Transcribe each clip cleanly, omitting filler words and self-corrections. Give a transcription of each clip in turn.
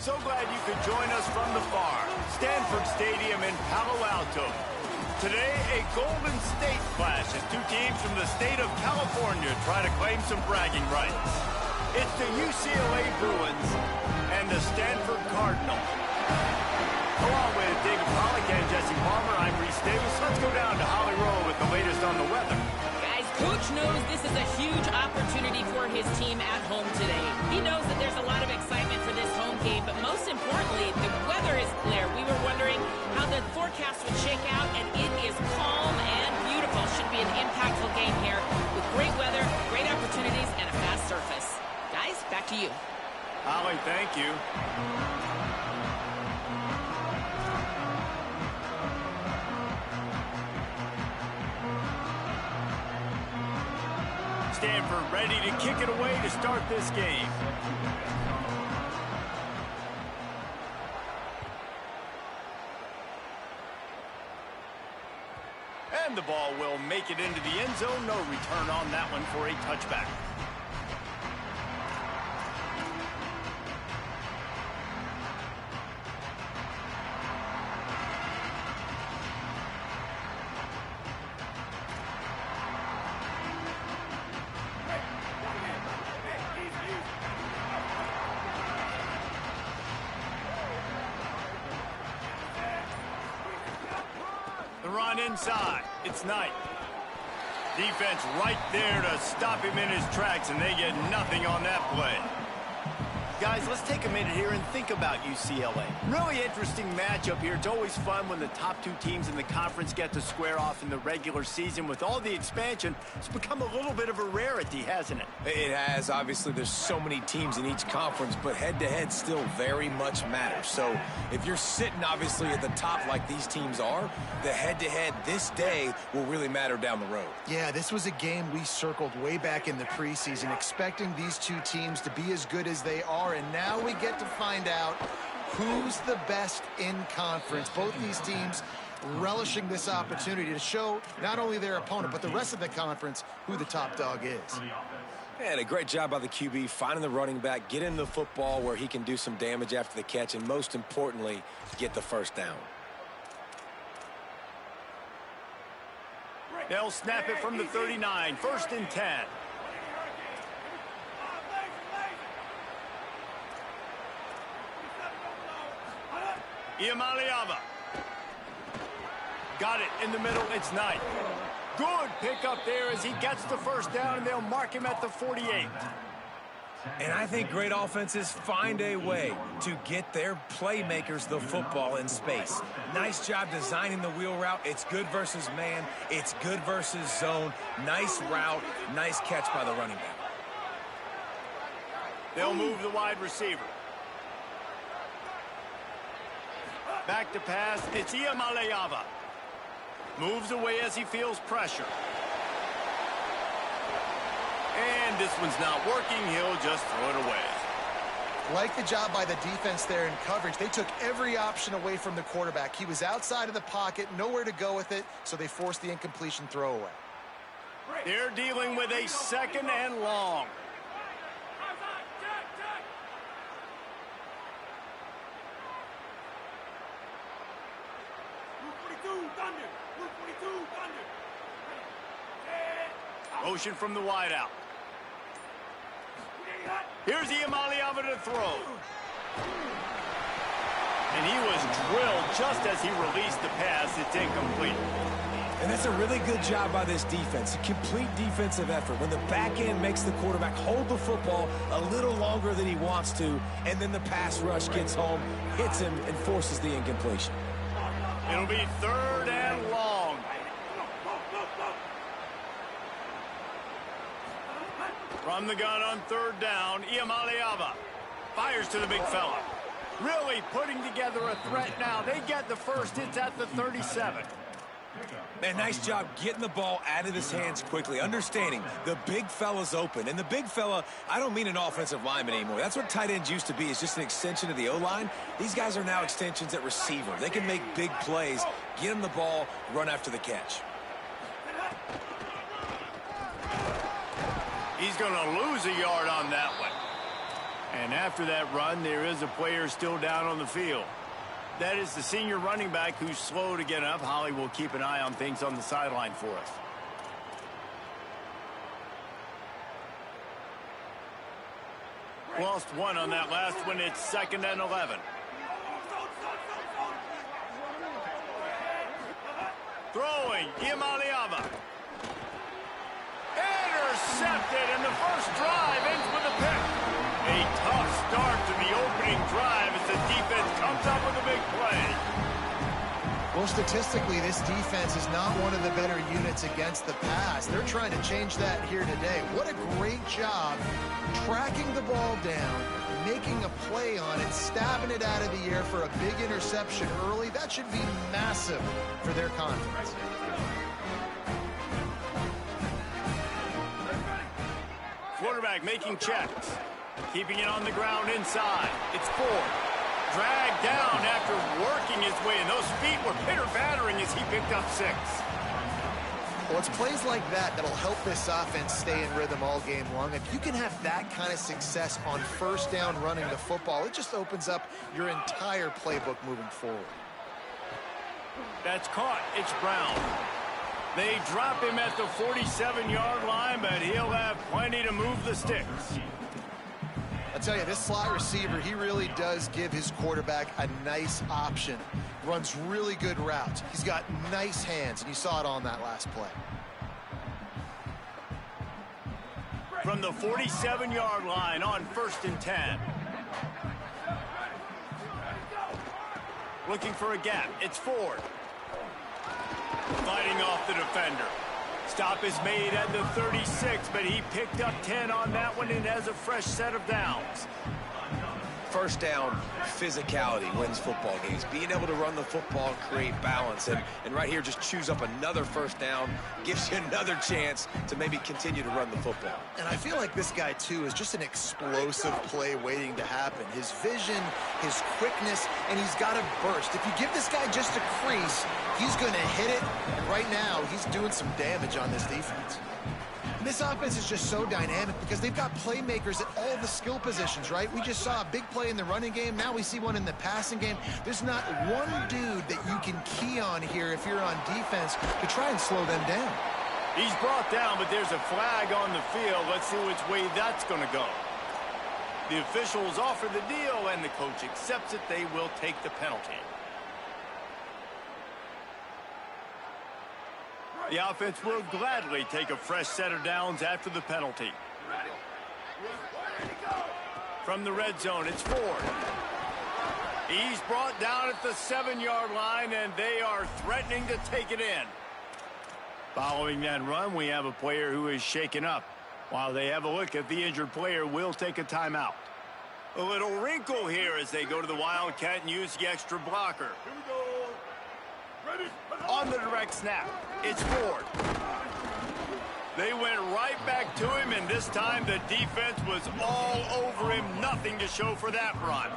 So glad you could join us from the farm, Stanford Stadium in Palo Alto. Today, a Golden State clash as two teams from the state of California try to claim some bragging rights. It's the UCLA Bruins and the Stanford Cardinals. Along with David Pollack and Jesse Palmer, I'm Reese Davis. Let's go down to Holly Rowe with the latest on the weather. Guys, Coach knows this is a huge opportunity for his team at home today. He knows that there's a lot of excitement for this home game, but most importantly, the weather is clear. We were wondering how the forecast would shake out, and it is calm and beautiful. Should be an impactful game here with great weather, great opportunities, and a fast surface. Guys, back to you. Holly, thank you. Stanford ready to kick it away to start this game. And the ball will make it into the end zone. No return on that one for a touchback. The run inside. It's Knight. Defense right there to stop him in his tracks, and they get nothing on that play. Guys, let's take a minute here and think about UCLA. Really interesting matchup here. It's always fun when the top two teams in the conference get to square off in the regular season. With all the expansion, it's become a little bit of a rarity, hasn't it? It has. Obviously, there's so many teams in each conference, but head-to-head still very much matters. So if you're sitting, obviously, at the top like these teams are, the head-to-head this day will really matter down the road. Yeah, this was a game we circled way back in the preseason, expecting these two teams to be as good as they are, and now we get to find out who's the best in conference. Both these teams relishing this opportunity to show not only their opponent, but the rest of the conference who the top dog is. And a great job by the QB, finding the running back, getting the football where he can do some damage after the catch, and most importantly, get the first down. They'll snap it from the 39, 1st and 10. Iamaleava. Got it in the middle. It's Knight. Good pick up there as he gets the first down, and they'll mark him at the 48. And I think great offenses find a way to get their playmakers the football in space. Nice job designing the wheel route. It's good versus man. It's good versus zone. Nice route. Nice catch by the running back. They'll move the wide receiver. Back to pass. It's Iamaleava. Moves away as he feels pressure. And this one's not working. He'll just throw it away. Like the job by the defense there in coverage. They took every option away from the quarterback. He was outside of the pocket, nowhere to go with it, so they forced the incompletion throwaway. They're dealing with a 2nd and long. Motion from the wideout. Here's Iamaleava to throw. And he was drilled just as he released the pass. It's incomplete. And that's a really good job by this defense. A complete defensive effort. When the back end makes the quarterback hold the football a little longer than he wants to, and then the pass rush gets home, hits him, and forces the incompletion. It'll be 3rd and long. From the gun on 3rd down, Iamaleava fires to the big fella. Really putting together a threat now. They get the first. It's at the 37. Man, nice job getting the ball out of his hands quickly, understanding the big fella's open. And the big fella, I don't mean an offensive lineman anymore. That's what tight ends used to be, is just an extension of the O-line. These guys are now extensions at receiver. They can make big plays, get him the ball, run after the catch. He's going to lose a yard on that one. And after that run, there is a player still down on the field. That is the senior running back who's slow to get up. Holly will keep an eye on things on the sideline for us. Lost one on that last one. It's 2nd and 11. Throwing, Iamaleava. Intercepted, and the first drive ends with a pick. A tough start to the opening drive as the defense comes up with a big play. Well, statistically, this defense is not one of the better units against the pass. They're trying to change that here today. What a great job tracking the ball down, making a play on it, stabbing it out of the air for a big interception early. That should be massive for their confidence. Quarterback making checks. Keeping it on the ground inside. It's Ford. Dragged down after working his way, and those feet were pitter-pattering as he picked up 6. Well, it's plays like that that'll help this offense stay in rhythm all game long. If you can have that kind of success on first down running the football, it just opens up your entire playbook moving forward. That's caught. It's Brown. They drop him at the 47-yard line, but he'll have plenty to move the sticks. I tell you, this slot receiver, he really does give his quarterback a nice option. Runs really good routes. He's got nice hands, and you saw it on that last play. From the 47-yard line on 1st and 10. Looking for a gap. It's Ford. Fighting off the defender. Stop is made at the 36, but he picked up 10 on that one and has a fresh set of downs. First down, physicality wins football games. Being able to run the football, create balance, and right here just choose up another first down, gives you another chance to maybe continue to run the football. And I feel like this guy, too, is just an explosive play waiting to happen. His vision, his quickness, and he's got a burst. If you give this guy just a crease, he's going to hit it. And right now, he's doing some damage on this defense. This offense is just so dynamic because they've got playmakers at all the skill positions, right? We just saw a big play in the running game. Now we see one in the passing game. There's not one dude that you can key on here if you're on defense to try and slow them down. He's brought down, but there's a flag on the field. Let's see which way that's going to go. The officials offer the deal, and the coach accepts it. They will take the penalty. The offense will gladly take a fresh set of downs after the penalty. From the red zone, it's Ford. He's brought down at the 7-yard line, and they are threatening to take it in. Following that run, we have a player who is shaken up. While they have a look at the injured player, we'll take a timeout. A little wrinkle here as they go to the Wildcat and use the extra blocker. Here we go. Ready? On the direct snap, it's Ford. They went right back to him, and this time the defense was all over him. Nothing to show for that run.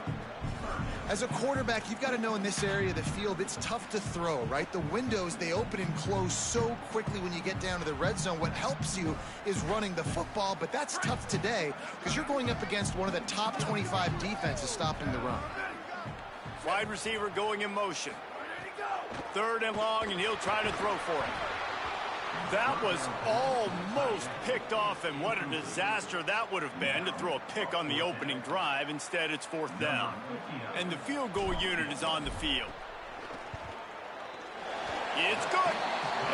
As a quarterback, you've got to know in this area of the field, it's tough to throw, right? The windows, they open and close so quickly when you get down to the red zone. What helps you is running the football, but that's tough today because you're going up against one of the top 25 defenses stopping the run. Wide receiver going in motion. 3rd and long, and he'll try to throw for it. That was almost picked off, and what a disaster that would have been to throw a pick on the opening drive. Instead, it's 4th down. And the field goal unit is on the field. It's good.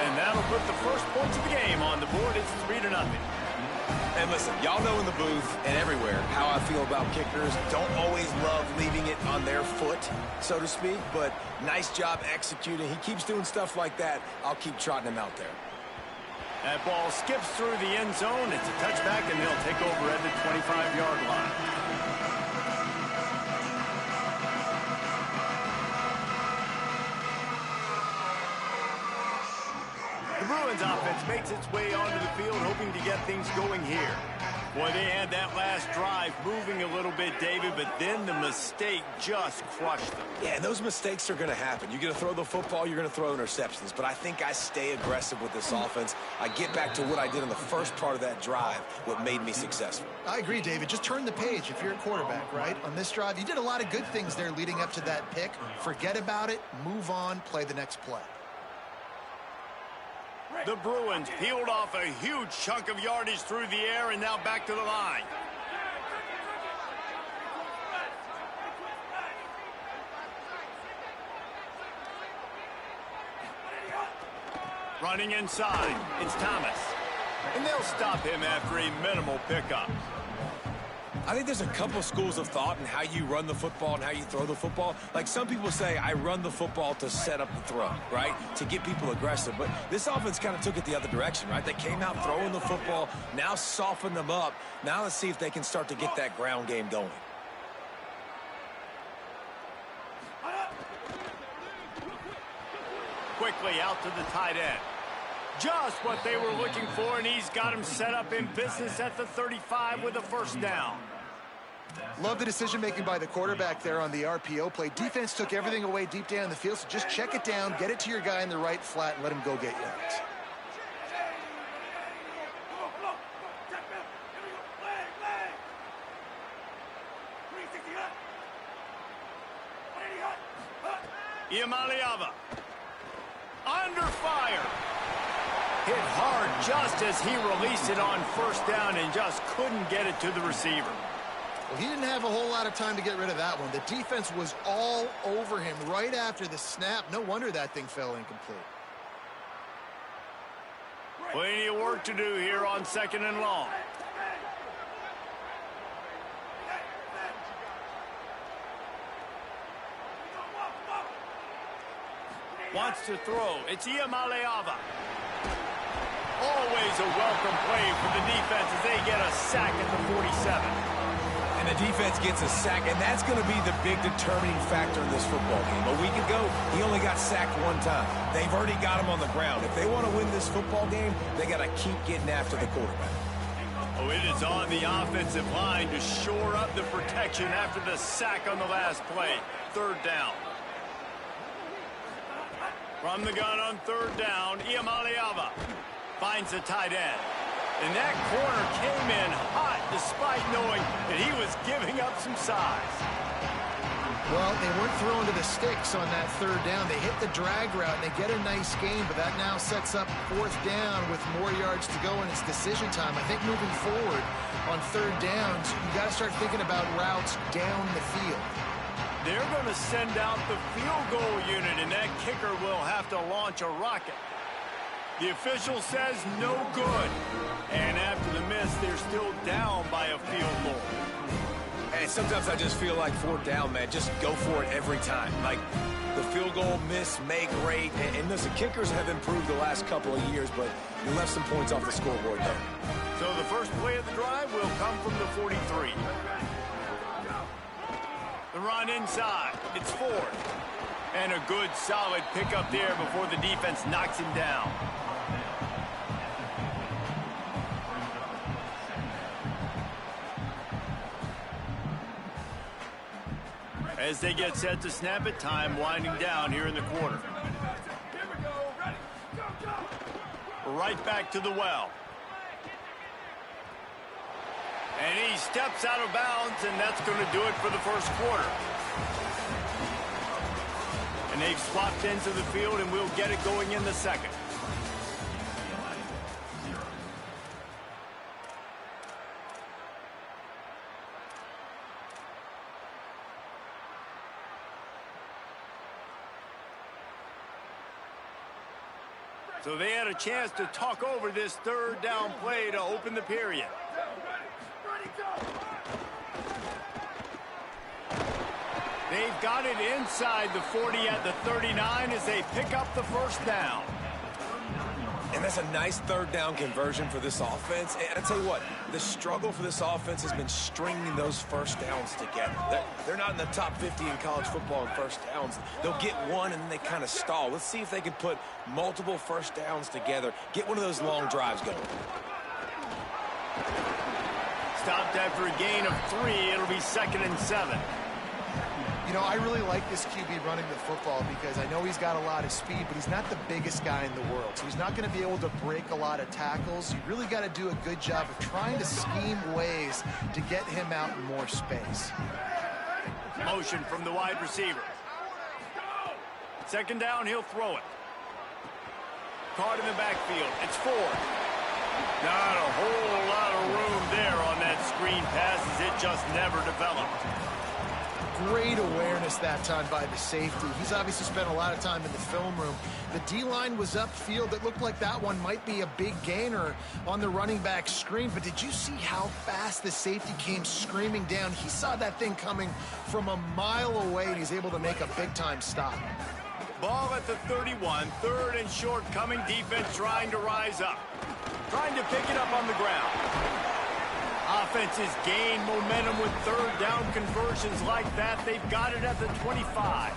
And that'll put the first points of the game on the board. It's 3-0. And listen, y'all know in the booth and everywhere how I feel about kickers. Don't always love leaving it on their foot, so to speak, but nice job executing. He keeps doing stuff like that. I'll keep trotting him out there. That ball skips through the end zone. It's a touchback, and they'll take over at the 25-yard line. The Bruins offense makes its way onto the field, hoping to get things going here. Boy, they had that last drive moving a little bit, David, but then the mistake just crushed them. Yeah, and those mistakes are going to happen. You're going to throw the football, you're going to throw interceptions. But I think I stay aggressive with this offense. I get back to what I did in the first part of that drive, what made me successful. I agree, David. Just turn the page if you're a quarterback, right? On this drive, you did a lot of good things there leading up to that pick. Forget about it, move on, play the next play. The Bruins peeled off a huge chunk of yardage through the air and now back to the line. Running inside, it's Thomas. And they'll stop him after a minimal pickup. I think there's a couple schools of thought in how you run the football and how you throw the football. Like some people say, I run the football to set up the throw, right? To get people aggressive. But this offense kind of took it the other direction, right? They came out throwing the football, now softened them up. Now let's see if they can start to get that ground game going. Quickly out to the tight end. Just what they were looking for, and he's got him set up in business at the 35 with a first down. Love the decision-making by the quarterback there on the RPO play. Defense took everything away deep down the field, so just check it down, get it to your guy in the right flat, and let him go get yards. Iamaleava under fire. Hit hard just as he released it on first down and just couldn't get it to the receiver. Well, he didn't have a whole lot of time to get rid of that one. The defense was all over him right after the snap. No wonder that thing fell incomplete. Plenty of work to do here on 2nd and long. Wants to throw. It's Iamaleava. Always a welcome play for the defense as they get a sack at the 47. And the defense gets a sack, and that's going to be the big determining factor in this football game. A week ago, he only got sacked one time. They've already got him on the ground. If they want to win this football game, they got to keep getting after the quarterback. Oh, it is on the offensive line to shore up the protection after the sack on the last play. 3rd down. From the gun on 3rd down, Iamaleava finds the tight end. And that corner came in hot despite knowing that he was giving up some size. Well, they weren't throwing to the sticks on that 3rd down. They hit the drag route, and they get a nice gain, but that now sets up 4th down with more yards to go, and it's decision time. I think moving forward on 3rd downs, you got to start thinking about routes down the field. They're going to send out the field goal unit, and that kicker will have to launch a rocket. The official says no good. And after the miss, they're still down by a field goal. Hey, sometimes I just feel like 4th down, man. Just go for it every time. Like the field goal miss, make great. And listen, kickers have improved the last couple of years, but you left some points off the scoreboard there. So the first play of the drive will come from the 43. The run inside. It's 4th. And a good, solid pickup there before the defense knocks him down. As they get set to snap it, time winding down here in the quarter. Right back to the well. And he steps out of bounds, and that's going to do it for the first quarter. And they've swapped ends of the field, and we'll get it going in the second. So they had a chance to talk over this 3rd down play to open the period. They've got it inside the 40 at the 39 as they pick up the first down. And that's a nice 3rd down conversion for this offense. And I tell you what, the struggle for this offense has been stringing those first downs together. They're not in the top 50 in college football in first downs. They'll get one and then they kind of stall. Let's see if they can put multiple first downs together, get one of those long drives going. stopped after a gain of 3. It'll be 2nd and 7. You know, I really like this QB running the football because I know he's got a lot of speed, but he's not the biggest guy in the world. So he's not going to be able to break a lot of tackles. You really got to do a good job of trying to scheme ways to get him out in more space. Motion from the wide receiver. 2nd down, he'll throw it. Caught in the backfield. It's 4. Not a whole lot of room there on that screen pass as it just never developed. Great awareness that time by the safety. He's obviously spent a lot of time in the film room. The D-line was upfield. It looked like that one might be a big gainer on the running back screen, but did you see how fast the safety came screaming down? He saw that thing coming from a mile away, and he's able to make a big-time stop. Ball at the 31, 3rd and short, coming defense trying to rise up. Trying to pick it up on the ground. Offenses gain momentum with 3rd down conversions like that. They've got it at the 25.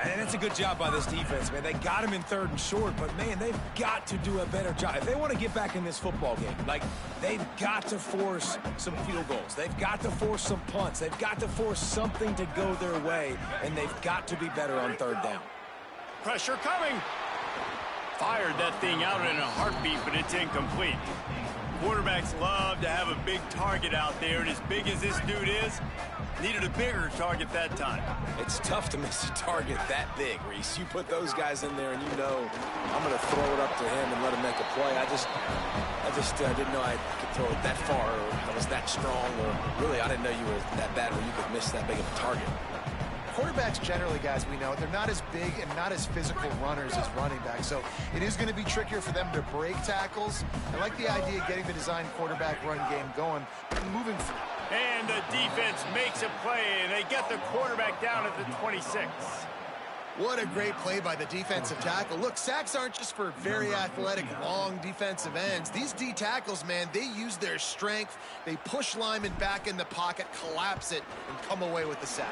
And that's a good job by this defense, man. They got him in 3rd and short, but, man, they've got to do a better job. If they want to get back in this football game, like, they've got to force some field goals. They've got to force some punts. They've got to force something to go their way, and they've got to be better on 3rd down. Pressure coming. Fired that thing out in a heartbeat, but it's incomplete. Quarterbacks love to have a big target out there, and as big as this dude is, needed a bigger target that time. It's tough to miss a target that big, Reese. You put those guys in there, and you know I'm going to throw it up to him and let him make a play. I just didn't know I could throw it that far, or I was that strong, or really I didn't know you were that bad where you could miss that big of a target. Quarterbacks generally, guys, we know, they're not as big and not as physical runners as running backs, so it is going to be trickier for them to break tackles. I like the idea of getting the design quarterback run game going, moving forward. And the defense makes a play, and they get the quarterback down at the 26. What a great play by the defensive tackle. Look, sacks aren't just for very athletic, long defensive ends. These D tackles, man, they use their strength. They push linemen back in the pocket, collapse it, and come away with the sack.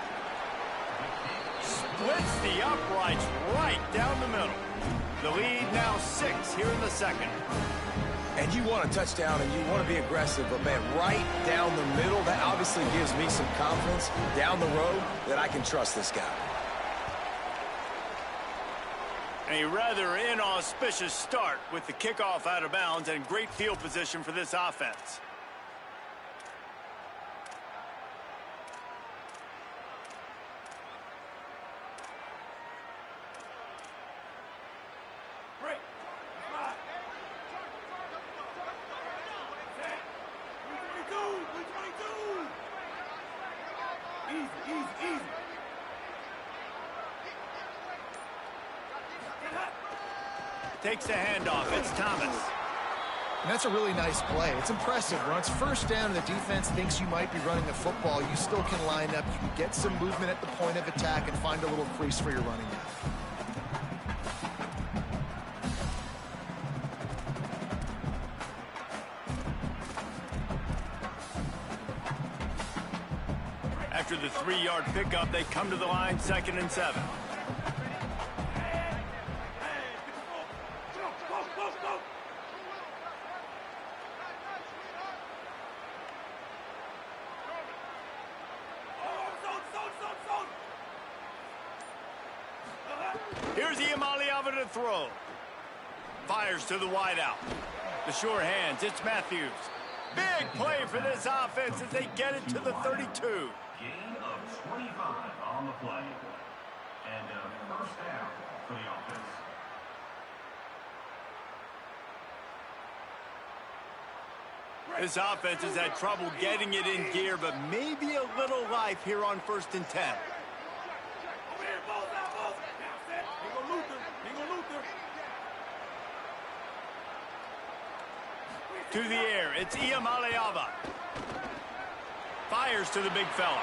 Splits the uprights right down the middle. The lead now 6 here in the 2nd. And you want a touchdown and you want to be aggressive, but, man, right down the middle, that obviously gives me some confidence down the road that I can trust this guy. A rather inauspicious start with the kickoff out of bounds and great field position for this offense. Takes the handoff. It's Thomas. And that's a really nice play. It's impressive. When it's 1st down and the defense thinks you might be running the football, you still can line up. You can get some movement at the point of attack and find a little crease for your running back. After the 3-yard pickup, they come to the line 2nd and 7. Here's Iamaleava to throw. Fires to the wideout. The sure hands, it's Matthews. Big play for this offense as they get it to the 32. Gain of 25 on the play. And a 1st down for the offense. This offense has had trouble getting it in gear, but maybe a little life here on 1st and 10. To the air, it's Iamaleava. Fires to the big fella.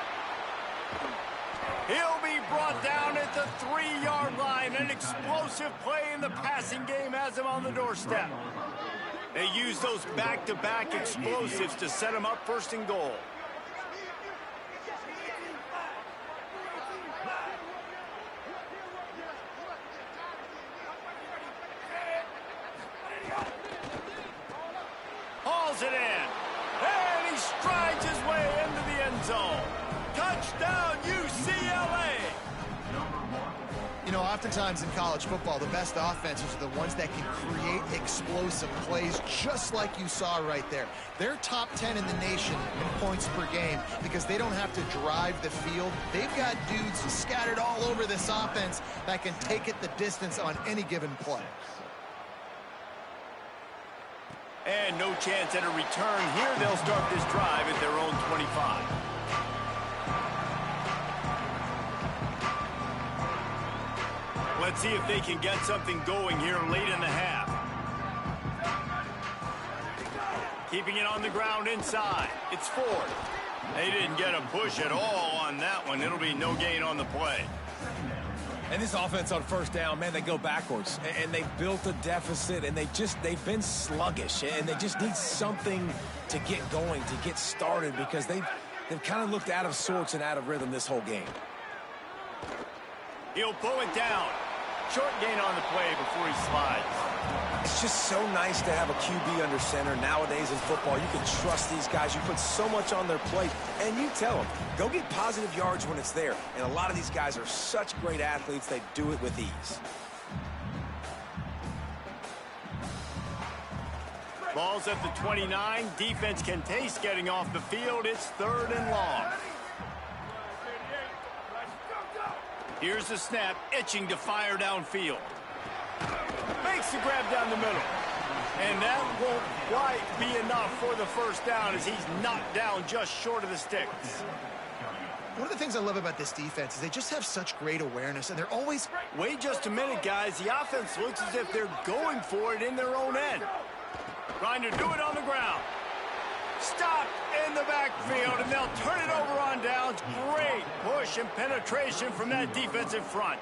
He'll be brought down at the 3-yard line. An explosive play in the passing game has him on the doorstep. They use those back-to-back explosives to set him up 1st and goal. Hauls it in. Hey! strides his way into the end zone. Touchdown, UCLA! You know, oftentimes in college football, the best offenses are the ones that can create explosive plays, just like you saw right there. They're top 10 in the nation in points per game because they don't have to drive the field. They've got dudes scattered all over this offense that can take it the distance on any given play. And no chance at a return here. They'll start this drive at their own 25. Let's see if they can get something going here late in the half. Keeping it on the ground inside. It's Ford. They didn't get a push at all on that one. It'll be no gain on the play. And this offense on first down, man, they go backwards. And they built a deficit, and they've been sluggish. And they just need something to get going, to get started, because they've kind of looked out of sorts and out of rhythm this whole game. He'll pull it down. Short gain on the play before he slides. It's just so nice to have a QB under center. Nowadays in football, you can trust these guys. You put so much on their plate, and you tell them, go get positive yards when it's there. And a lot of these guys are such great athletes, they do it with ease. Ball's at the 29. Defense can taste getting off the field. It's 3rd and long. Here's the snap, itching to fire downfield. Makes the grab down the middle. And that won't quite be enough for the first down as he's knocked down just short of the sticks. One of the things I love about this defense is they just have such great awareness, and they're always... Wait just a minute, guys. The offense looks as if they're going for it in their own end. Trying to do it on the ground. Stopped in the backfield, and they'll turn it over on downs. Great push and penetration from that defensive front.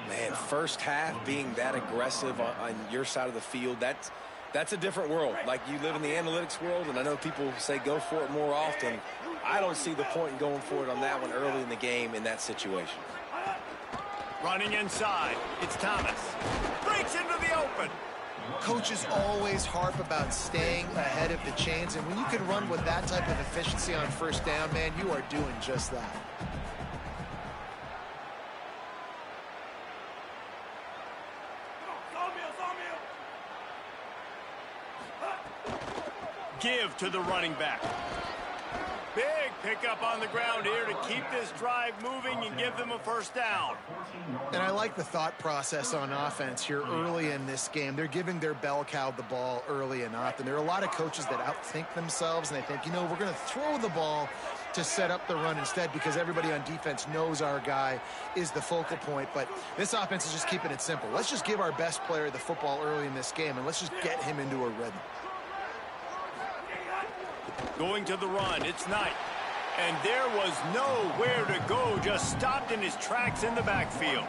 Man, first half being that aggressive on your side of the field, that's a different world. Like, you live in the analytics world, and I know people say go for it more often. I don't see the point in going for it on that one early in the game in that situation. Running inside, it's Thomas. Breaks into the open. Coaches always harp about staying ahead of the chains, and when you can run with that type of efficiency on first down, man, you are doing just that. Give to the running back. Big pickup on the ground here to keep this drive moving and give them a first down. And I like the thought process on offense here early in this game. They're giving their bell cow the ball early and often. There are a lot of coaches that outthink themselves, and they think, you know, we're going to throw the ball to set up the run instead because everybody on defense knows our guy is the focal point. But this offense is just keeping it simple. Let's just give our best player the football early in this game, and let's just get him into a rhythm. Going to the run, it's Knight. And there was nowhere to go, just stopped in his tracks in the backfield.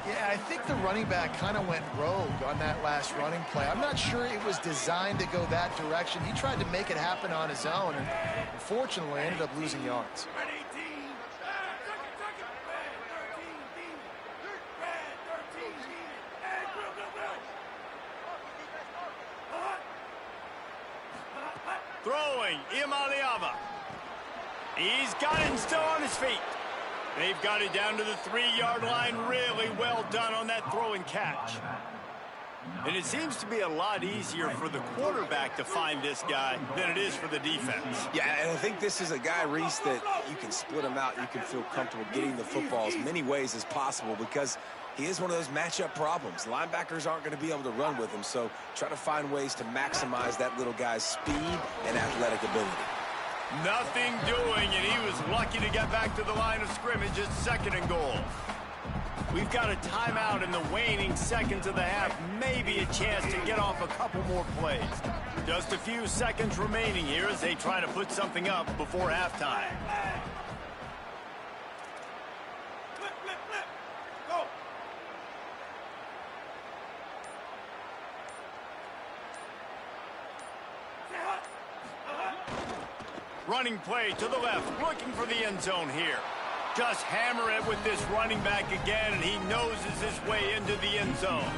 Yeah, I think the running back kind of went rogue on that last running play. I'm not sure it was designed to go that direction. He tried to make it happen on his own, and unfortunately ended up losing yards. Throwing, Imaliava. He's got it and still on his feet. They've got it down to the 3-yard line. Really well done on that throw and catch. And it seems to be a lot easier for the quarterback to find this guy than it is for the defense. Yeah, and I think this is a guy, Reese, that you can split him out. You can feel comfortable getting the football as many ways as possible because he is one of those matchup problems. Linebackers aren't going to be able to run with him, so try to find ways to maximize that little guy's speed and athletic ability. Nothing doing, and he was lucky to get back to the line of scrimmage at 2nd and goal. We've got a timeout in the waning seconds of the half. Maybe a chance to get off a couple more plays. Just a few seconds remaining here as they try to put something up before halftime. Running play to the left, looking for the end zone here. Just hammer it with this running back again, and he noses his way into the end zone.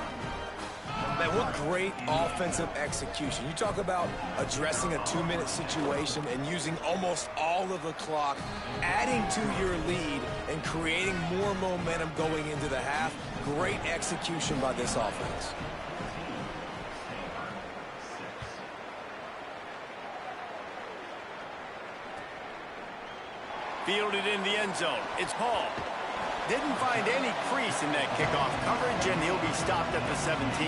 Man, what great offensive execution. You talk about addressing a 2-minute situation and using almost all of the clock, adding to your lead and creating more momentum going into the half. Great execution by this offense. Fielded in the end zone. It's Paul. Didn't find any crease in that kickoff coverage, and he'll be stopped at the 17.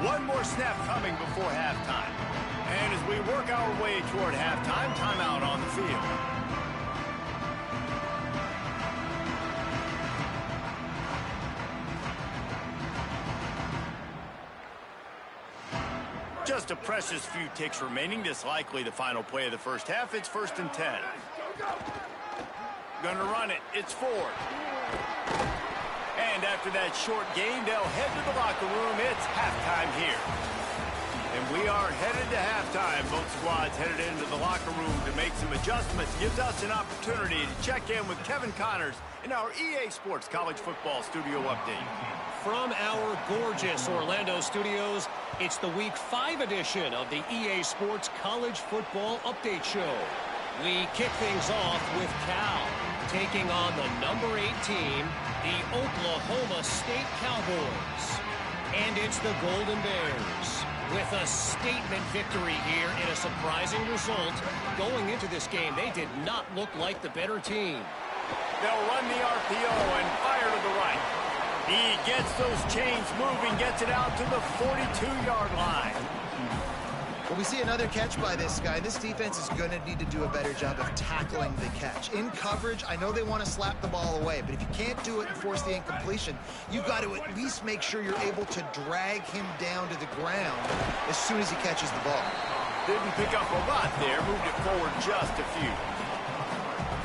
One more snap coming before halftime. And as we work our way toward halftime, timeout on the field. Just a precious few ticks remaining. This likely the final play of the first half. It's 1st and 10. Gonna run it. It's Ford. And after that short gain, they'll head to the locker room. It's halftime here. And we are headed to halftime. Both squads headed into the locker room to make some adjustments. Gives us an opportunity to check in with Kevin Connors in our EA Sports College Football Studio Update. From our gorgeous Orlando studios, it's the Week 5 edition of the EA Sports College Football Update Show. We kick things off with Cal taking on the number 8 team, the Oklahoma State Cowboys. And it's the Golden Bears with a statement victory here in a surprising result. Going into this game, they did not look like the better team. They'll run the RPO and fire to the right. He gets those chains moving, gets it out to the 42-yard line. Well, we see another catch by this guy. This defense is going to need to do a better job of tackling the catch. In coverage, I know they want to slap the ball away, but if you can't do it and force the incompletion, you've got to at least make sure you're able to drag him down to the ground as soon as he catches the ball. Didn't pick up a lot there, moved it forward just a few.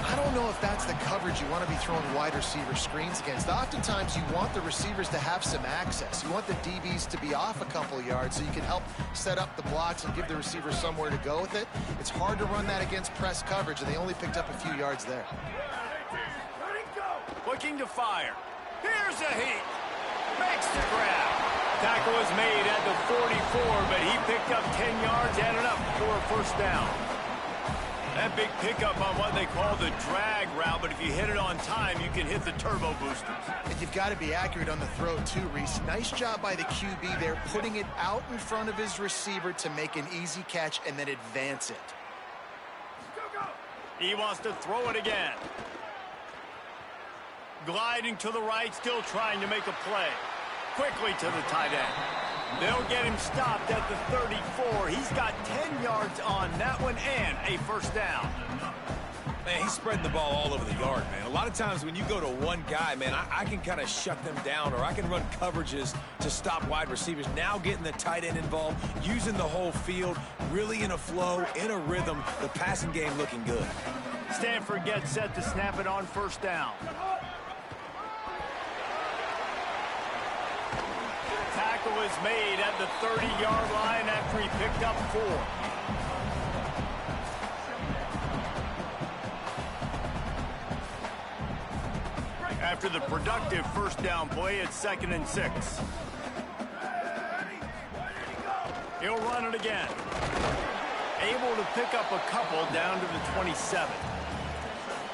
I don't know if that's the coverage you want to be throwing wide receiver screens against. Oftentimes, you want the receivers to have some access. You want the DBs to be off a couple yards so you can help set up the blocks and give the receiver somewhere to go with it. It's hard to run that against press coverage, and they only picked up a few yards there. Looking to fire. Here's a heat. Makes the grab. Tackle was made at the 44, but he picked up 10 yards and enough for a first down. That big pickup on what they call the drag route, but if you hit it on time, you can hit the turbo boosters. And you've got to be accurate on the throw too, Reese. Nice job by the QB there, putting it out in front of his receiver to make an easy catch and then advance it. He wants to throw it again. Gliding to the right, still trying to make a play. Quickly to the tight end. They'll get him stopped at the 34. He's got 10 yards on that one and a first down. Man, he's spreading the ball all over the yard, man. A lot of times when you go to one guy, man, I can kind of shut them down, or I can run coverages to stop wide receivers. Now getting the tight end involved, using the whole field, really in a flow, in a rhythm, the passing game looking good. Stanford gets set to snap it on first down. Tackle is made at the 30-yard line after he picked up 4. After the productive first down play, it's 2nd and 6. He'll run it again. Able to pick up a couple down to the 27.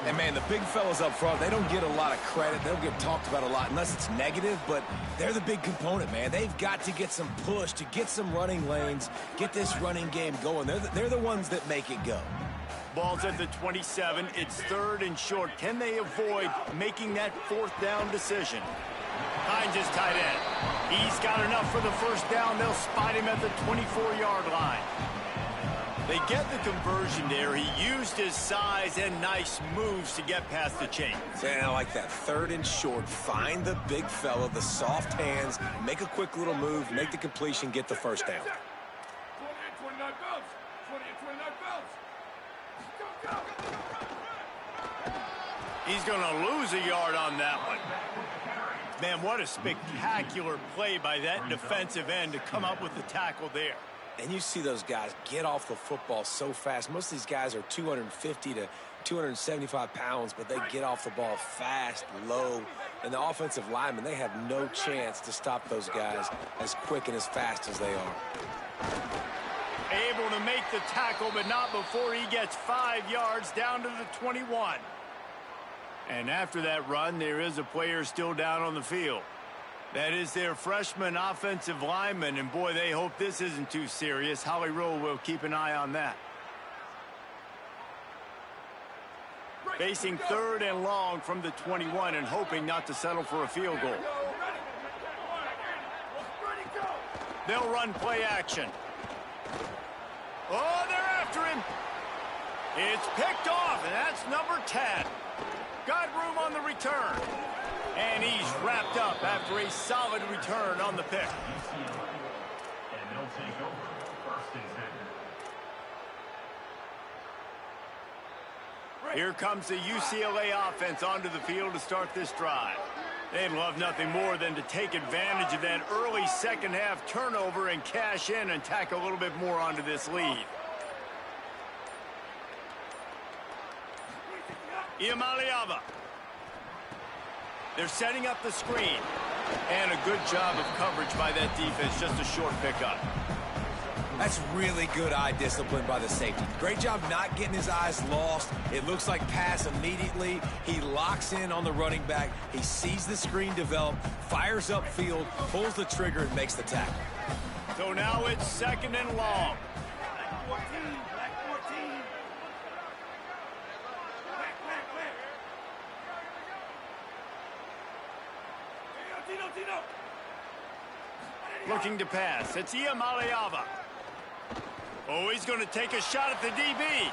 And, man, the big fellas up front, they don't get a lot of credit. They don't get talked about a lot unless it's negative, but they're the big component, man. They've got to get some push, to get some running lanes, get this running game going. They're the ones that make it go. Ball's at the 27. It's 3rd and short. Can they avoid making that 4th down decision? Hines is tight end. He's got enough for the first down. They'll spot him at the 24-yard line. They get the conversion there. He used his size and nice moves to get past the chains. Man, I like that. 3rd and short. Find the big fella, the soft hands, make a quick little move, make the completion, get the first down. 29 belts. 29 belts. He's going to lose a yard on that one. Man, what a spectacular play by that defensive end to come up with the tackle there. And you see those guys get off the football so fast. Most of these guys are 250 to 275 pounds, but they get off the ball fast, low. And the offensive linemen, they have no chance to stop those guys as quick and as fast as they are. Able to make the tackle, but not before he gets 5 yards down to the 21. And after that run, there is a player still down on the field. That is their freshman offensive lineman, and boy, they hope this isn't too serious. Holly Rowe will keep an eye on that. Facing 3rd and long from the 21 and hoping not to settle for a field goal. They'll run play action. Oh, they're after him. It's picked off, and that's number 10. Got room on the return. And he's wrapped up after a solid return on the pick. And they'll take over 1st and 10. Here comes the UCLA offense onto the field to start this drive. They'd love nothing more than to take advantage of that early second-half turnover and cash in and tack a little bit more onto this lead. Iamaleava. They're setting up the screen. And a good job of coverage by that defense. Just a short pickup. That's really good eye discipline by the safety. Great job not getting his eyes lost. It looks like pass immediately. He locks in on the running back. He sees the screen develop, fires upfield, pulls the trigger, and makes the tackle. So now it's 2nd and long. Looking to pass. It's Iamaleava. Oh, he's going to take a shot at the DB.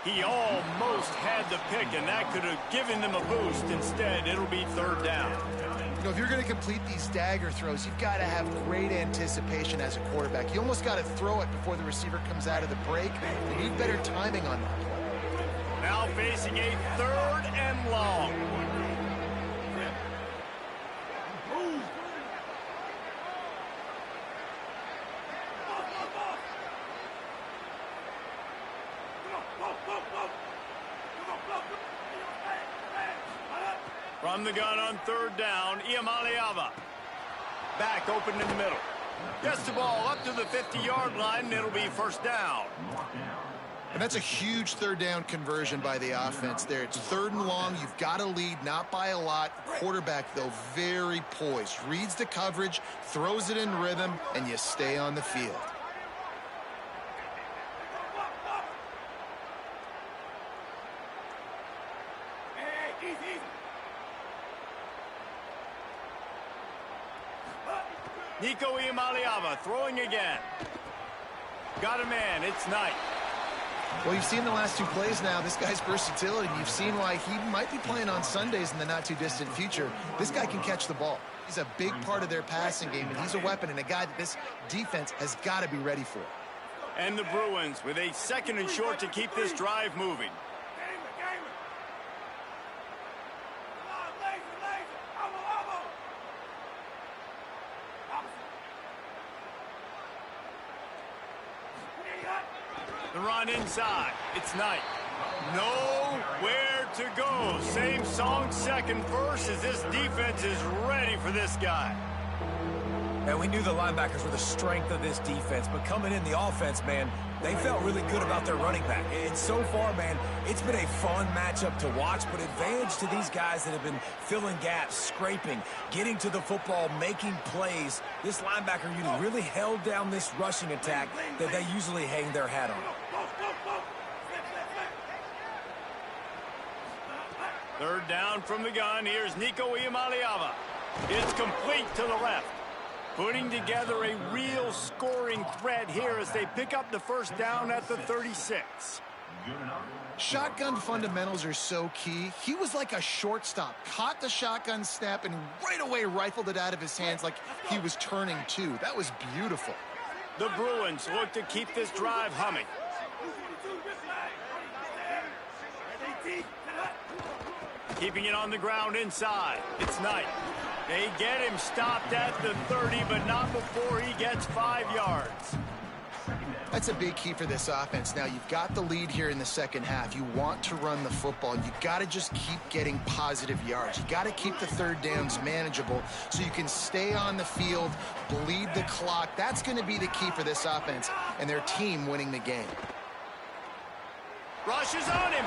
He almost had the pick, and that could have given them a boost. Instead, it'll be 3rd down. You know, if you're going to complete these dagger throws, you've got to have great anticipation as a quarterback. You almost got to throw it before the receiver comes out of the break. You need better timing on that play. Now facing a 3rd and long. From the gun on 3rd down, Iamaleava. Back open in the middle. Gets the ball up to the 50-yard line, and it'll be 1st down. And that's a huge 3rd down conversion by the offense there. It's 3rd and long. You've got to lead, not by a lot. Quarterback, though, very poised. Reads the coverage, throws it in rhythm, and you stay on the field. Nico Iamaleava throwing again. Got a man. It's Knight. Well, you've seen the last 2 plays now. This guy's versatility. You've seen why he might be playing on Sundays in the not-too-distant future. This guy can catch the ball. He's a big part of their passing game, and he's a weapon and a guy that this defense has got to be ready for. And the Bruins with a 2nd and short to keep this drive moving. The run inside. It's Knight. Nowhere to go. Same song, 2nd verse, as this defense is ready for this guy. And we knew the linebackers were the strength of this defense, but coming in the offense, man, they felt really good about their running back. And so far, man, it's been a fun matchup to watch, but advantage to these guys that have been filling gaps, scraping, getting to the football, making plays. This linebacker unit really held down this rushing attack that they usually hang their hat on. 3rd down from the gun. Here's Nico Iamaleava. It's complete to the left. Putting together a real scoring threat here as they pick up the 1st down at the 36. Shotgun fundamentals are so key. He was like a shortstop. Caught the shotgun snap and right away rifled it out of his hands like he was turning 2. That was beautiful. The Bruins look to keep this drive humming. Keeping it on the ground inside. It's Knight. They get him stopped at the 30, but not before he gets 5 yards. That's a big key for this offense. Now, you've got the lead here in the second half. You want to run the football. You got to just keep getting positive yards. You got to keep the third downs manageable so you can stay on the field, bleed the clock. That's going to be the key for this offense and their team winning the game. Rushes on him.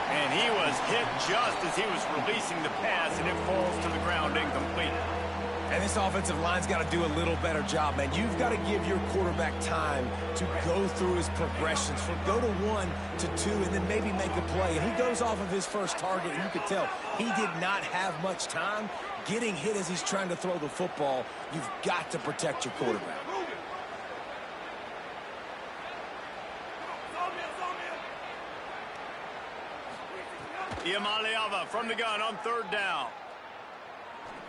And he was hit just as he was releasing the pass, and it falls to the ground incomplete. And this offensive line's got to do a little better job, man. You've got to give your quarterback time to go through his progressions, from go to 1 to 2, and then maybe make a play. And he goes off of his first target, and you could tell he did not have much time getting hit as he's trying to throw the football. You've got to protect your quarterback. Iamaleava from the gun on third down.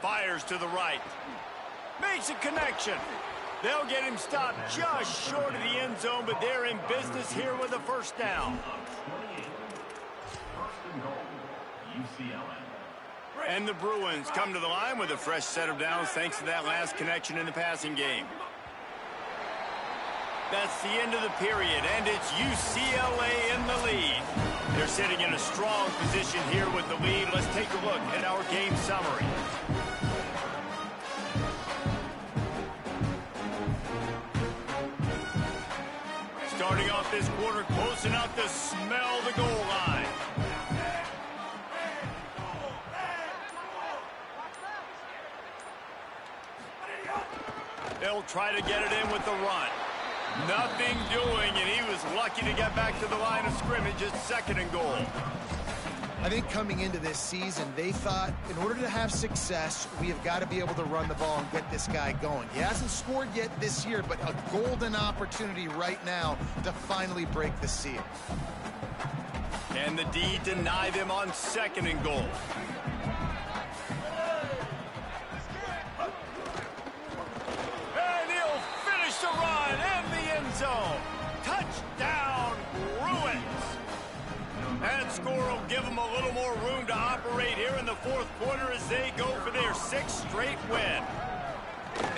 Fires to the right. Makes a connection. They'll get him stopped just short of the end zone, but they're in business here with a first down. First and goal, UCLA. And the Bruins come to the line with a fresh set of downs thanks to that last connection in the passing game. That's the end of the period, and it's UCLA in the lead. They're sitting in a strong position here with the lead. Let's take a look at our game summary. Starting off this quarter close enough to smell the goal line. They'll try to get it in with the run. Nothing doing, and he was lucky to get back to the line of scrimmage at second and goal. I think coming into this season, they thought in order to have success, we have got to be able to run the ball and get this guy going. He hasn't scored yet this year, but a golden opportunity right now to finally break the seal. And the D deny them on second and goal. And he'll finish the run and the end zone. Touchdown, Bruins. That score will give them a little more room to operate here in the fourth quarter as they go for their 6th straight win.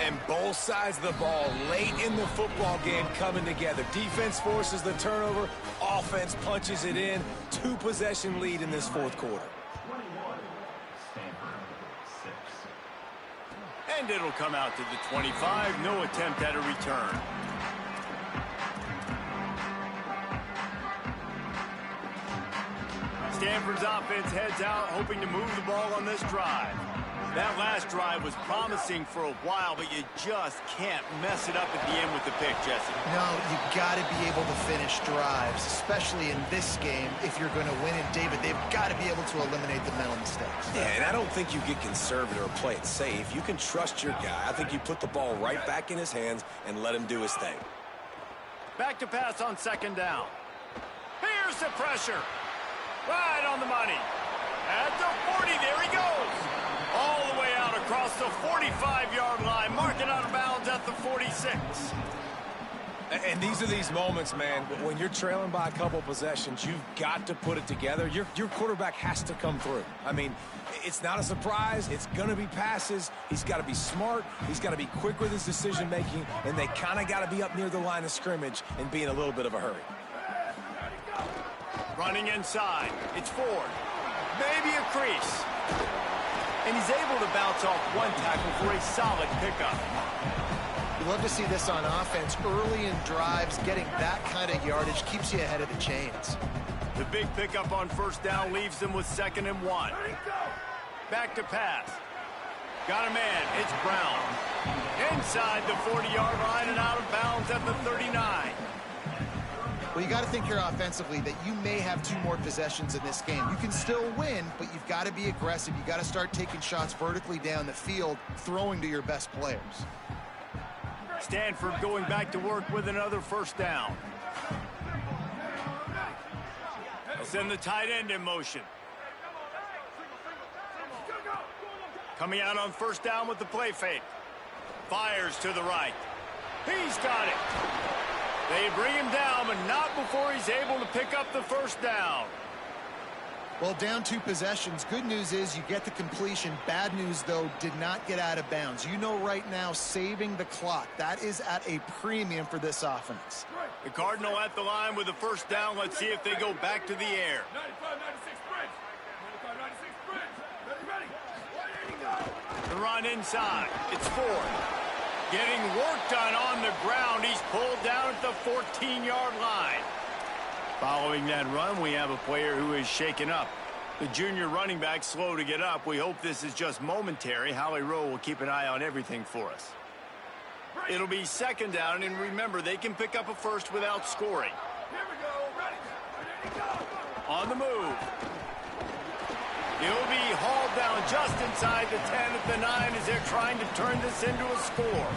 And both sides of the ball late in the football game coming together. Defense forces the turnover. Offense punches it in. 2-possession lead in this fourth quarter. 21, Stanford 6. And it'll come out to the 25. No attempt at a return. Stanford's offense heads out, hoping to move the ball on this drive. That last drive was promising for a while, but you just can't mess it up at the end with the pick, Jesse. No, you got to be able to finish drives, especially in this game. If you're going to win it, David, they've got to be able to eliminate the mental mistakes. Yeah, and I don't think you get conservative or play it safe. You can trust your guy. I think you put the ball right back in his hands and let him do his thing. Back to pass on second down. Here's the pressure. Right on the money. At the 40, there he goes. All the way out across the 45-yard line, marking out of bounds at the 46. And these are these moments, man, when you're trailing by a couple possessions, you've got to put it together. Your quarterback has to come through. I mean, it's not a surprise. It's going to be passes. He's got to be smart. He's got to be quick with his decision-making, and they kind of got to be up near the line of scrimmage and be in a little bit of a hurry. Running inside. It's Ford. Maybe a crease. And he's able to bounce off one tackle for a solid pickup. You love to see this on offense. Early in drives, getting that kind of yardage keeps you ahead of the chains. The big pickup on first down leaves them with 2nd and 1. Back to pass. Got a man. It's Brown. Inside the 40-yard line and out of bounds at the 39. Well, you got to think here offensively that you may have 2 more possessions in this game. You can still win, but you've got to be aggressive. You got to start taking shots vertically down the field, throwing to your best players. Stanford going back to work with another first down. They'll send the tight end in motion. Coming out on first down with the play fake. Fires to the right. He's got it. They bring him down, but not before he's able to pick up the first down. Well, down 2 possessions. Good news is you get the completion. Bad news, though, did not get out of bounds. You know right now, saving the clock. That is at a premium for this offense. The Cardinal at the line with the first down. Let's see if they go back to the air. 95, 96, bridge. 95, 96, bridge. Ready, ready. 180, go. The run inside. It's Ford. Getting work done on the ground. He's pulled down at the 14-yard line. Following that run, we have a player who is shaken up. The junior running back slow to get up. We hope this is just momentary. Howie Rowe will keep an eye on everything for us. It'll be second down, and remember, they can pick up a first without scoring. Here we go. Ready, ready, go. On the move. He'll be hauled down just inside the 10 at the 9 as they're trying to turn this into a score.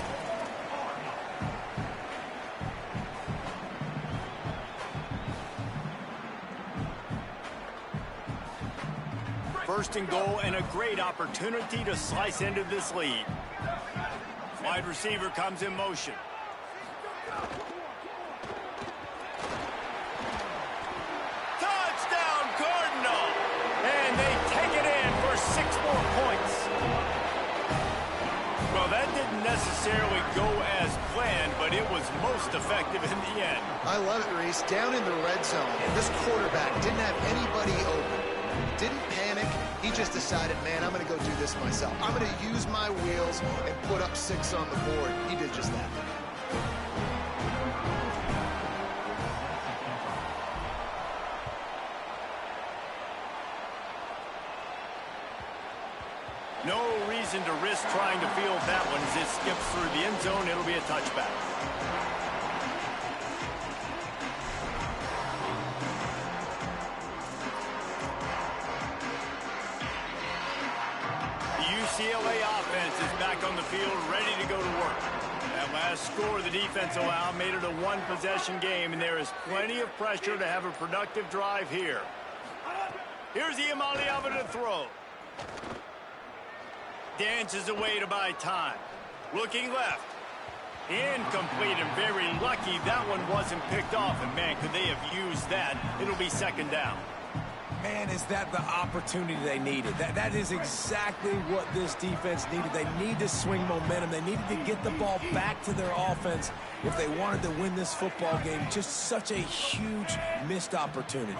First and goal, and a great opportunity to slice into this lead. Wide receiver comes in motion. Touchdown, Cardinal! And they take it in for 6 more points. Well, that didn't necessarily go as planned, but it was most effective in the end. I love it, Reese. Down in the red zone, and this quarterback didn't have anybody open. Didn't panic. He just decided, man, I'm going to go do this myself. I'm going to use my wheels and put up 6 on the board. He did just that. No reason to risk trying to field that one as it skips through the end zone. It'll be a touchback. UCLA offense is back on the field, ready to go to work. That last score the defense allowed made it a 1-possession game, and there is plenty of pressure to have a productive drive here. Here's Iamaleava to throw. Dances away to buy time. Looking left. Incomplete, and very lucky that one wasn't picked off. And, man, could they have used that? It'll be second down. Man, is that the opportunity they needed? That is exactly what this defense needed. They need to swing momentum. They needed to get the ball back to their offense if they wanted to win this football game. Just such a huge missed opportunity.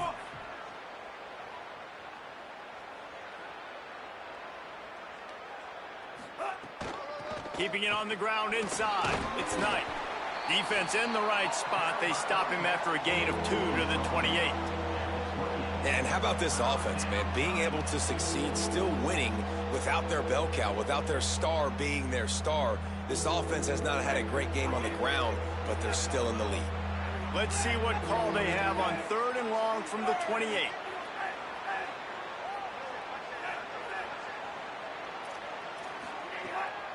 Keeping it on the ground inside. It's Knight. Defense in the right spot. They stop him after a gain of 2 to the 28. And how about this offense, man? Being able to succeed, still winning without their bell cow, without their star being their star. This offense has not had a great game on the ground, but they're still in the lead. Let's see what call they have on 3rd and long from the 28.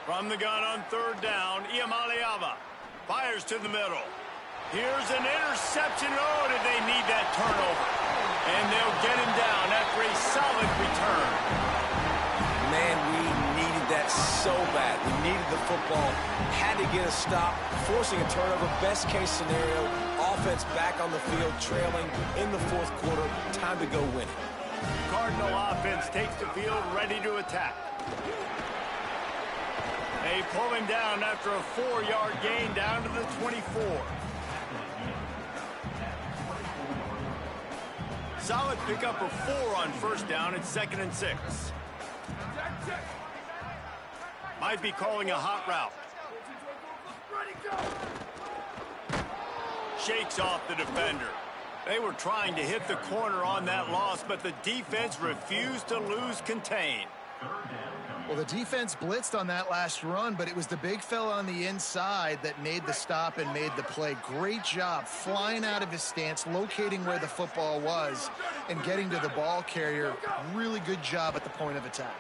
From the gun on 3rd down, Iamaleava fires to the middle. Here's an interception. Oh, did they need that turnover? And they'll get him down after a solid return. Man, we needed that so bad. We needed the football. Had to get a stop, forcing a turnover. Best case scenario, offense back on the field, trailing in the 4th quarter. Time to go win it. Cardinal offense takes the field, ready to attack. They pull him down after a 4-yard gain down to the 24. Solid pickup of 4 on 1st down. It's 2nd and 6. Might be calling a hot route. Shakes off the defender. They were trying to hit the corner on that loss, but the defense refused to lose contain. Well, the defense blitzed on that last run, but it was the big fella on the inside that made the stop and made the play. Great job flying out of his stance, locating where the football was, and getting to the ball carrier. Really good job at the point of attack.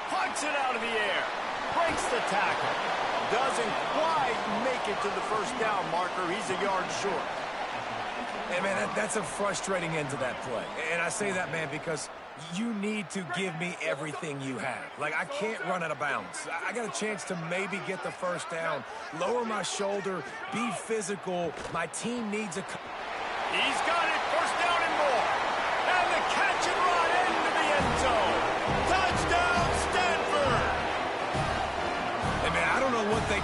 Punts it out of the air. Breaks the tackle. Doesn't quite make it to the 1st down marker. He's a yard short. Hey, man, that's a frustrating end to that play. And I say that, man, because you need to give me everything you have. Like, I can't run out of bounds. I got a chance to maybe get the 1st down, lower my shoulder, be physical. My team needs a... He's got it. 1st down and more.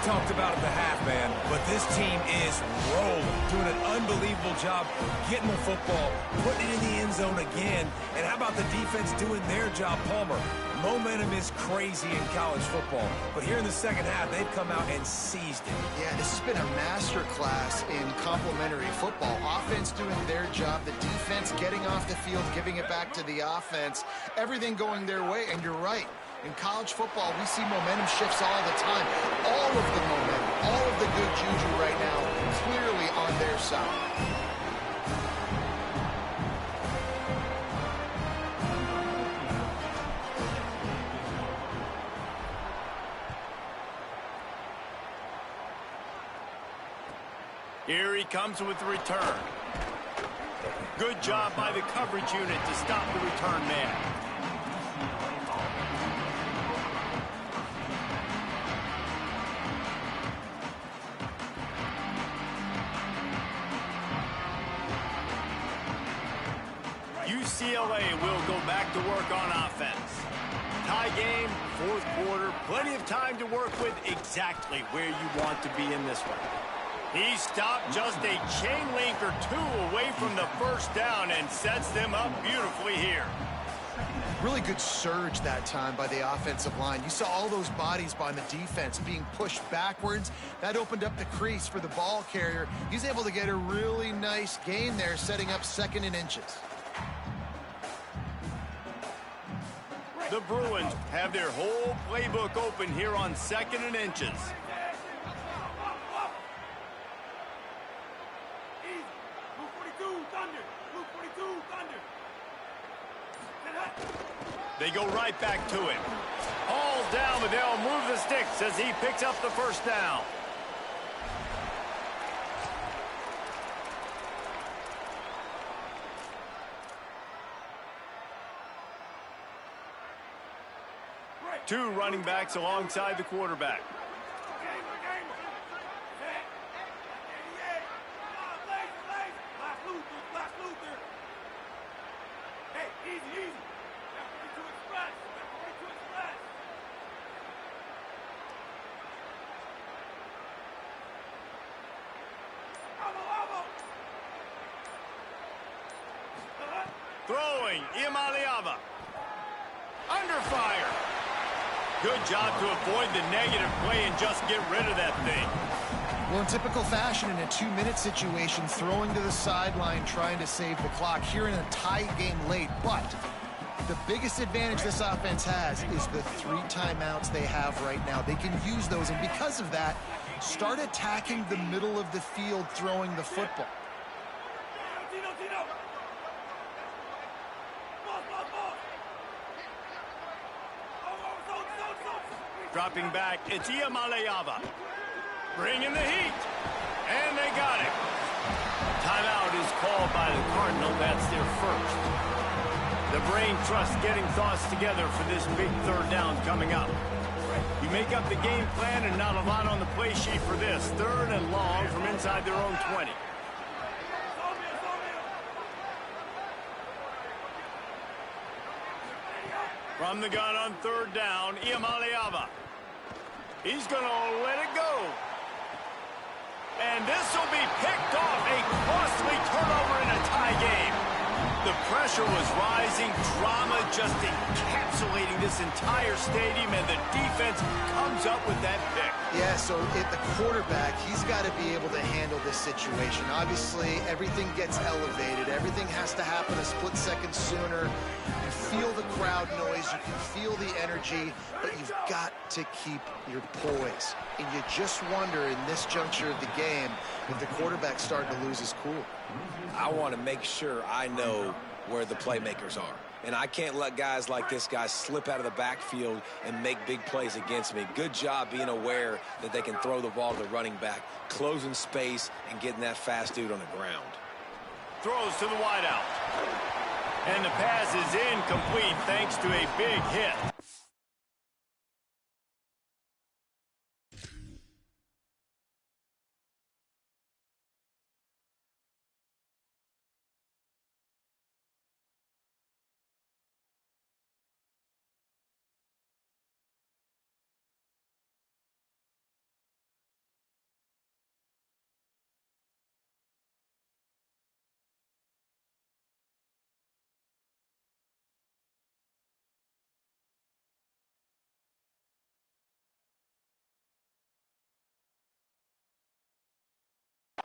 talked about at the half, man, but this team is rolling, doing an unbelievable job getting the football, putting it in the end zone again. And how about the defense doing their job, Palmer? Momentum is crazy in college football, but here in the second half, they've come out and seized it. Yeah, this has been a master class in complementary football. Offense doing their job, the defense getting off the field, giving it back to the offense, everything going their way, and you're right. In college football, we see momentum shifts all the time. All of the momentum, all of the good juju right now, clearly on their side. Here he comes with the return. Good job by the coverage unit to stop the return man. UCLA will go back to work on offense. Tie game, fourth quarter, plenty of time to work with, exactly where you want to be in this one. He stopped just a chain link or two away from the first down and sets them up beautifully here. Really good surge that time by the offensive line. You saw all those bodies by the defense being pushed backwards. That opened up the crease for the ball carrier. He's able to get a really nice gain there, setting up 2nd and inches. The Bruins have their whole playbook open here on 2nd and inches. They go right back to him. All down, but they'll move the sticks as he picks up the first down. Two running backs alongside the quarterback. Throwing, Imaliava. Under fire. Good job to avoid the negative play and just get rid of that thing. Well, in typical fashion, in a 2-minute situation, throwing to the sideline, trying to save the clock here in a tie game late. But the biggest advantage this offense has is the 3 timeouts they have right now. They can use those, and because of that, start attacking the middle of the field throwing the football. Dropping back, it's Imaliava. Bringing the heat. And they got it. Timeout is called by the Cardinal. That's their first. The brain trust getting thoughts together for this big 3rd down coming up. You make up the game plan and not a lot on the play sheet for this. 3rd and long from inside their own 20. From the gun on 3rd down, Imaliava. He's going to let it go. And this will be picked off. A costly turnover in a tie game. The pressure was rising. Drama just encapsulating this entire stadium, and the defense comes up with that pick. Yeah, so at the quarterback, he's got to be able to handle this situation. Obviously, everything gets elevated. Everything has to happen a split second sooner. You feel the crowd noise. You can feel the energy, but you've got to keep your poise. And you just wonder in this juncture of the game if the quarterback's starting to lose his cool. I want to make sure I know where the playmakers are. And I can't let guys like this guy slip out of the backfield and make big plays against me. Good job being aware that they can throw the ball to the running back, closing space, and getting that fast dude on the ground. Throws to the wideout. And the pass is incomplete thanks to a big hit.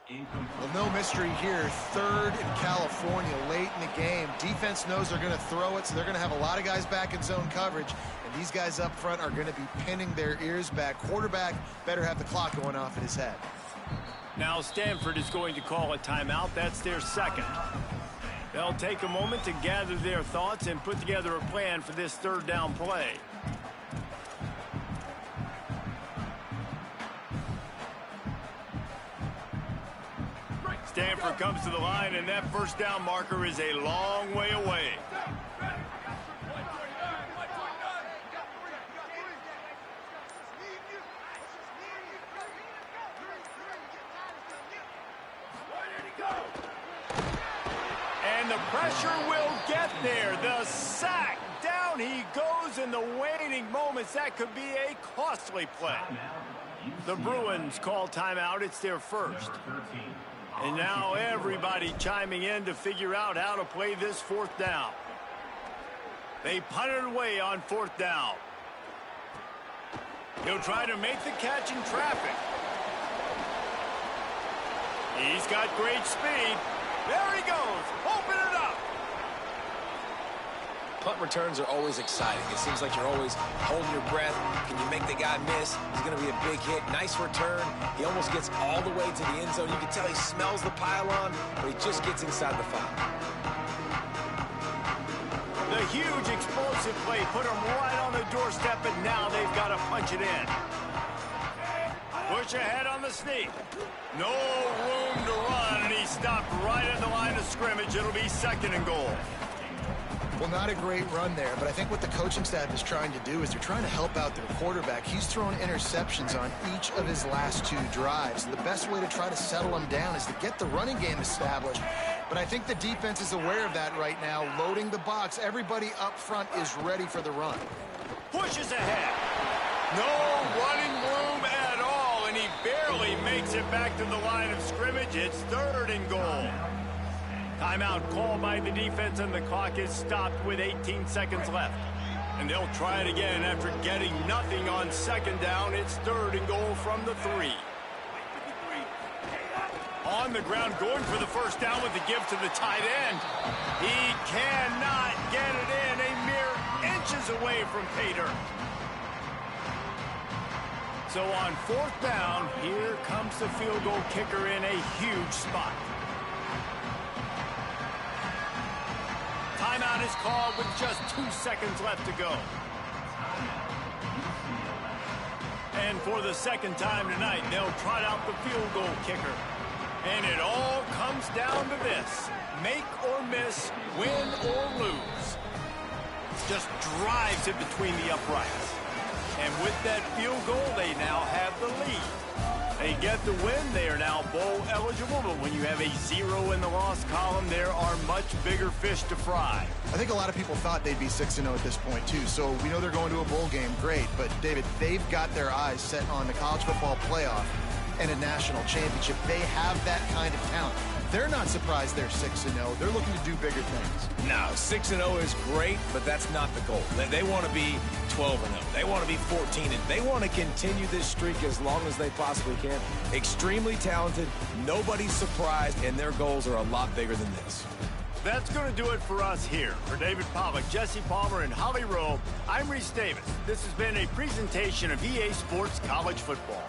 Well, no mystery here. Third in California late in the game. Defense knows they're going to throw it, so they're going to have a lot of guys back in zone coverage. And these guys up front are going to be pinning their ears back. Quarterback better have the clock going off in his head. Now Stanford is going to call a timeout. That's their second. They'll take a moment to gather their thoughts and put together a plan for this third down play. Stanford comes to the line, and that first down marker is a long way away. And the pressure will get there. The sack. Down he goes in the waning moments. That could be a costly play. The Bruins call timeout. It's their first. And now everybody chiming in to figure out how to play this fourth down. They punt it away on fourth down. He'll try to make the catch in traffic. He's got great speed. There he goes. Open it up. Punt returns are always exciting. It seems like you're always holding your breath. Can you make the guy miss? He's going to be a big hit. Nice return. He almost gets all the way to the end zone. You can tell he smells the pylon, but he just gets inside the 5. The huge explosive play put him right on the doorstep, and now they've got to punch it in. Push ahead on the sneak. No room to run, and he stopped right at the line of scrimmage. It'll be second and goal. Well, not a great run there, but I think what the coaching staff is trying to do is they're trying to help out their quarterback. He's thrown interceptions on each of his last 2 drives. The best way to try to settle him down is to get the running game established. But I think the defense is aware of that right now, loading the box. Everybody up front is ready for the run. Pushes ahead. No running room at all, and he barely makes it back to the line of scrimmage. It's third and goal. Timeout called by the defense, and the clock is stopped with 18 seconds left. And they'll try it again after getting nothing on second down. It's third and goal from the 3. On the ground, going for the first down with the give to the tight end. He cannot get it in, a mere inches away from pay dirt. So on fourth down, here comes the field goal kicker in a huge spot. Timeout is called with just 2 seconds left to go. And for the second time tonight, they'll trot out the field goal kicker. And it all comes down to this. Make or miss, win or lose. Just drives it between the uprights. And with that field goal, they now have the lead. They get the win. They are now bowl eligible, but when you have a 0 in the loss column, there are much bigger fish to fry. I think a lot of people thought they'd be 6-0 at this point, too. So we know they're going to a bowl game. Great. But, David, they've got their eyes set on the college football playoff and a national championship. They have that kind of talent. They're not surprised they're 6-0. They're looking to do bigger things. No, 6-0 is great, but that's not the goal. They want to be 12-0. They want to be 14-0. They want to continue this streak as long as they possibly can. Extremely talented. Nobody's surprised, and their goals are a lot bigger than this. That's going to do it for us here. For David Pollack, Jesse Palmer, and Holly Rowe, I'm Reese Davis. This has been a presentation of EA Sports College Football.